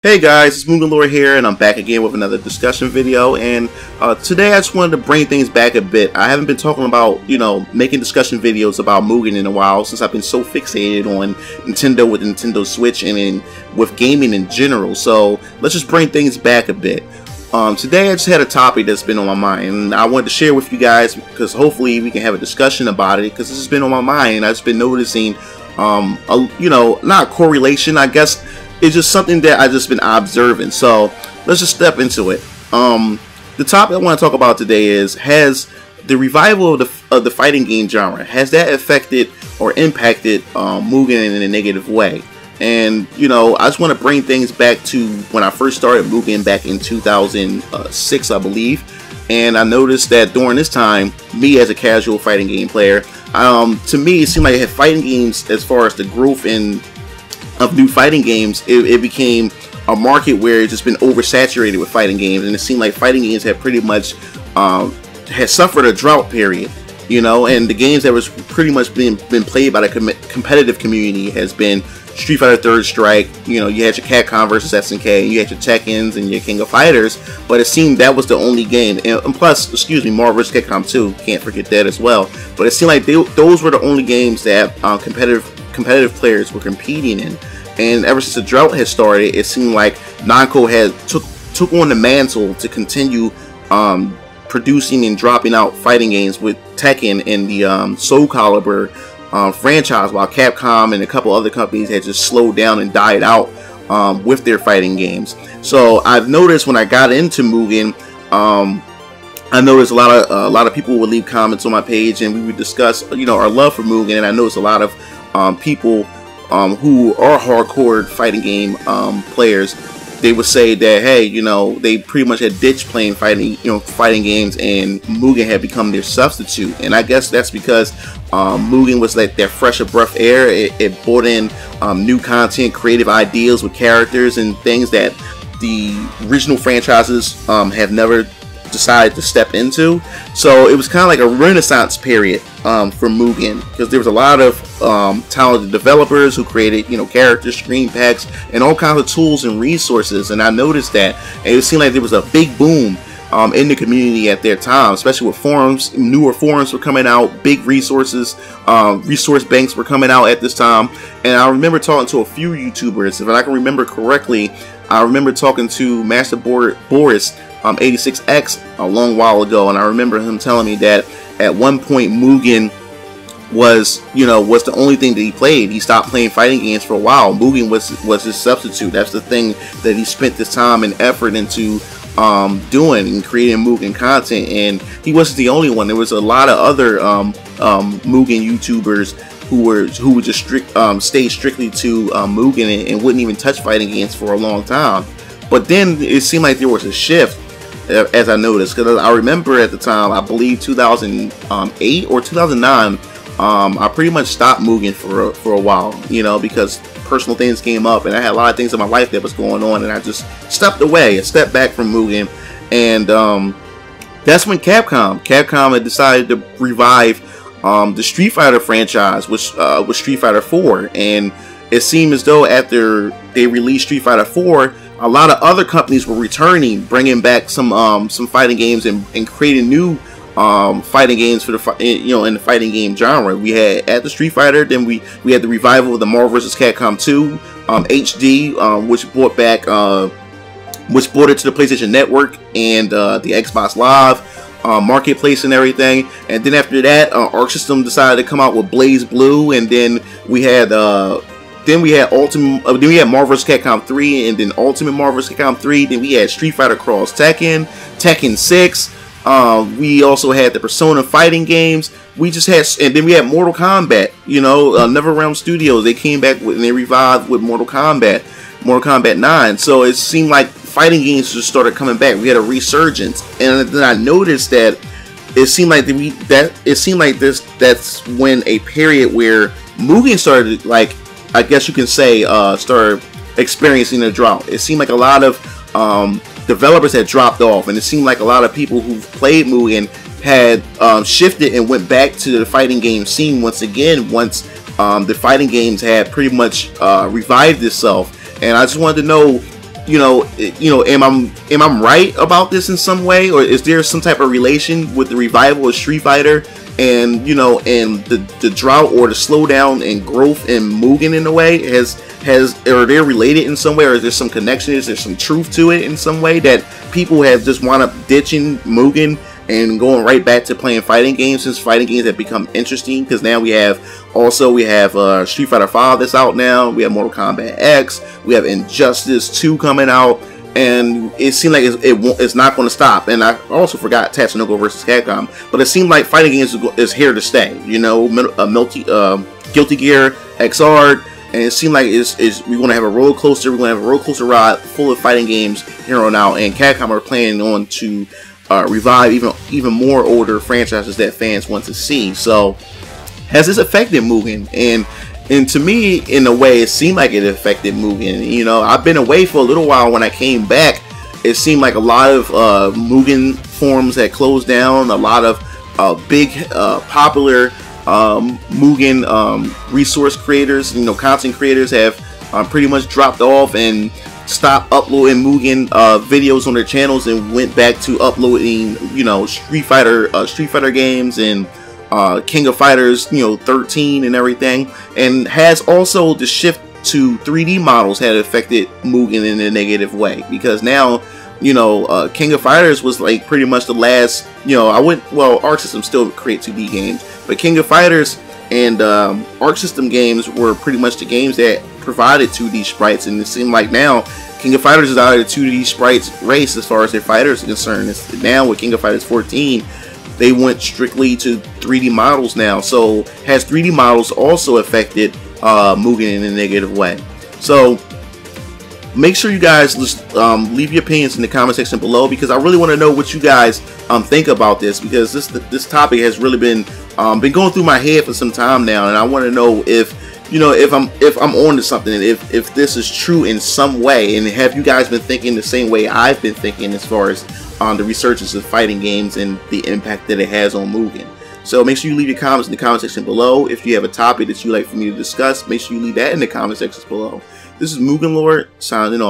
Hey guys, it's MugenLord here, and I'm back again with another discussion video. And today I just wanted to bring things back a bit. I haven't been talking about, making discussion videos about Mugen in a while, since I've been so fixated on Nintendo with the Nintendo Switch and with gaming in general. So let's just bring things back a bit. Today I just had a topic that's been on my mind, and I wanted to share with you guys because hopefully we can have a discussion about it, because this has been on my mind. I've just been noticing, not a correlation, I guess. It's just something that I've just been observing. So let's just step into it. The topic I want to talk about today is, has the revival of the fighting game genre, has that affected or impacted Mugen in a negative way? And I just want to bring things back to when I first started Mugen back in 2006, I believe. And I noticed that during this time, me as a casual fighting game player, to me it seemed like it had fighting games, as far as the growth of new fighting games, it became a market where it's just been oversaturated with fighting games, and it seemed like fighting games had pretty much had suffered a drought period, and the games that was pretty much been played by the competitive community has been Street Fighter Third Strike. You had your Capcom versus SNK, you had your Tekkens and your King of Fighters, but it seemed that was the only game, and plus, Marvel vs. Capcom 2, can't forget that as well. But it seemed like those were the only games that competitive players were competing in. And ever since the drought had started, it seemed like Namco had took on the mantle to continue producing and dropping out fighting games with Tekken and the Soul Calibur franchise, while Capcom and a couple other companies had just slowed down and died out with their fighting games. So I've noticed when I got into Mugen, I noticed a lot of people would leave comments on my page, and we would discuss our love for Mugen. And I noticed a lot of people who are hardcore fighting game players, they would say that, hey, they pretty much had ditched playing fighting games, and Mugen had become their substitute. And I guess that's because Mugen was like that fresh of breath air. It brought in new content, creative ideas with characters and things that the original franchises have never decided to step into. So it was kind of like a renaissance period for Mugen, because there was a lot of talented developers who created characters, screen packs, and all kinds of tools and resources. And I noticed that, and it seemed like there was a big boom in the community at their time, especially with forums. Newer forums were coming out, big resources, resource banks were coming out at this time. And I remember talking to a few YouTubers. If I can remember correctly, I remember talking to Master Boris 86X a long while ago, and I remember him telling me that at one point Mugen was the only thing that he played. He stopped playing fighting games for a while. Mugen was his substitute. That's the thing that he spent his time and effort into doing and creating Mugen content. And he wasn't the only one. There was a lot of other Mugen YouTubers who would just stay strictly to Mugen and wouldn't even touch fighting games for a long time. But then it seemed like there was a shift, as I noticed, because I remember at the time, I believe 2008 or 2009, I pretty much stopped Mugen for a while, because personal things came up, and I had a lot of things in my life that was going on, and I just stepped away, stepped back from Mugen. And that's when Capcom had decided to revive the Street Fighter franchise, which was Street Fighter 4. And it seemed as though after they released Street Fighter 4, a lot of other companies were returning, bringing back some fighting games and creating new fighting games for the in the fighting game genre. We had at the Street Fighter, then we had the revival of the Marvel vs. Capcom 2 HD, which brought it to the PlayStation Network and the Xbox Live marketplace and everything. And then after that, Arc System decided to come out with Blaze Blue, and then we had Ultimate. Then we had Marvel vs. Capcom 3, and then Ultimate Marvel vs. Capcom 3. Then we had Street Fighter Cross Tekken 6. We also had the Persona fighting games. And then we had Mortal Kombat. NetherRealm Studios, they came back and they revived with Mortal Kombat 9. So it seemed like fighting games just started coming back. We had a resurgence, and then I noticed that it seemed like that's when a period where Mugen started, like, I guess you can say, started experiencing a drought. It seemed like a lot of developers had dropped off, and it seemed like a lot of people who played Mugen had shifted and went back to the fighting game scene once again, once the fighting games had pretty much revived itself. And I just wanted to know am I right about this in some way, or is there some type of relation with the revival of Street Fighter and and the drought or the slowdown and growth in Mugen in a way? Are they related in some way, or is there some connection? Is there some truth to it in some way that people have just wound up ditching Mugen and going right back to playing fighting games, since fighting games have become interesting? Because now we have Street Fighter 5 that's out now. We have Mortal Kombat X. We have Injustice 2 coming out, and it seemed like it's not going to stop. And I also forgot Tatsunoko versus Capcom, but it seemed like fighting games is here to stay. Guilty Gear XR. And it seemed like we're going to have a roller coaster. We're going to have a roller coaster ride full of fighting games here on out. And Capcom are planning on to revive even more older franchises that fans want to see. So, has this affected Mugen? And to me, in a way, it seemed like it affected Mugen. I've been away for a little while. When I came back, it seemed like a lot of Mugen forums had closed down. A lot of big popular Mugen resource creators, content creators have pretty much dropped off and stopped uploading Mugen videos on their channels and went back to uploading Street Fighter games and King of Fighters 13 and everything. And has also the shift to 3D models had affected Mugen in a negative way, because now King of Fighters was like pretty much the last, Arc System still create 2D games, but King of Fighters and Arc System games were pretty much the games that provided 2D sprites. And it seemed like now King of Fighters is out of the 2D sprites race as far as their fighters are concerned. Now with King of Fighters 14, they went strictly to 3D models now. So has 3D models also affected Mugen in a negative way? So make sure you guys just leave your opinions in the comment section below, because I really want to know what you guys think about this, because this topic has really been going through my head for some time now, and I want to know if I'm on to something, and if this is true in some way, and have you guys been thinking the same way I've been thinking as far as the researches of fighting games and the impact that it has on Mugen. So make sure you leave your comments in the comment section below. If you have a topic that you'd like for me to discuss, make sure you leave that in the comment sections below. This is MugenLord signing off.